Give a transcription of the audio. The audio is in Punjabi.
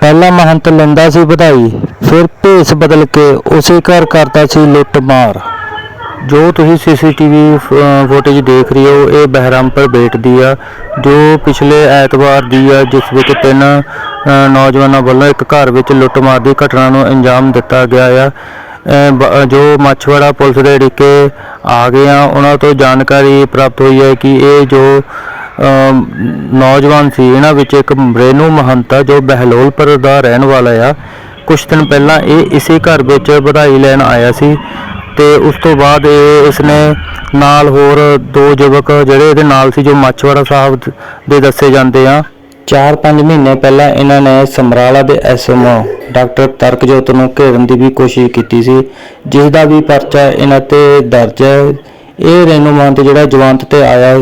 ਪਹਿਲਾਂ ਮਹੰਤ ਲੈਂਦਾ ਸੀ ਵਧਾਈ, ਫਿਰ ਭੇਸ ਬਦਲ ਕੇ ਉਸੇ ਘਰ ਕਰਦਾ ਸੀ ਲੁੱਟ ਮਾਰ। ਜੋ ਤੁਸੀਂ CCTV ਫੁਟੇਜ ਦੇਖ ਰਹੇ ਹੋ, ਇਹ ਬਹਿਰਾਮਪੁਰ ਬੇਟ ਦੀ ਆ, ਜੋ ਪਿਛਲੇ ਐਤਵਾਰ ਦੀ ਆ, ਜਿਸ ਵਿੱਚ 3 ਨੌਜਵਾਨਾਂ ਵੱਲੋਂ ਇੱਕ ਘਰ ਵਿੱਚ ਲੁੱਟਮਾਰ ਦੀ ਘਟਨਾ ਨੂੰ ਅੰਜਾਮ ਦਿੱਤਾ ਗਿਆ ਆ। ਜੋ ਮਾਛੀਵਾੜਾ ਪੁਲਿਸ ਦੇ ਅੜਿੱਕੇ ਆ ਗਏ ਆ, ਉਹਨਾਂ ਤੋਂ ਜਾਣਕਾਰੀ ਪ੍ਰਾਪਤ ਹੋਈ ਹੈ ਕਿ ਇਹ ਜੋ ਨੌਜਵਾਨ ਸੀ, ਇਹਨਾਂ ਵਿੱਚ ਇੱਕ ਰੇਨੂ ਮਹੰਤ ਆ, ਜੋ ਬਹਿਲੋਲਪੁਰ ਦਾ ਰਹਿਣ ਵਾਲਾ ਆ। ਕੁਛ ਦਿਨ ਪਹਿਲਾਂ ਇਹ ਇਸੇ ਘਰ ਵਿੱਚ ਵਧਾਈ ਲੈਣ ਆਇਆ ਸੀ ਤੇ ਉਸ ਤੋਂ ਬਾਅਦ ਇਸਨੇ ਨਾਲ ਹੋਰ 2 ਯੁਵਕ ਜਿਹੜੇ ਇਹਦੇ ਨਾਲ ਸੀ, ਜੋ ਮਾਛੀਵਾੜਾ ਸਾਹਿਬ ਦੇ ਦੱਸੇ ਜਾਂਦੇ ਆ। 4-5 ਮਹੀਨੇ ਪਹਿਲਾਂ ਇਹਨਾਂ ਨੇ ਸਮਰਾਲਾ ਦੇ SMO ਡਾਕਟਰ ਤਰਕਜੋਤ ਨੂੰ ਘੇਰਨ ਦੀ ਵੀ ਕੋਸ਼ਿਸ਼ ਕੀਤੀ ਸੀ, ਜਿਸ ਦਾ ਵੀ ਪਰਚਾ ਇਹਨਾਂ ਤੇ ਦਰਜ ਹੈ। ਇਹ ਰੇਨੂ ਮਹੰਤ ਜਿਹੜਾ ਜਵਾਨਤ ਤੇ ਆਇਆ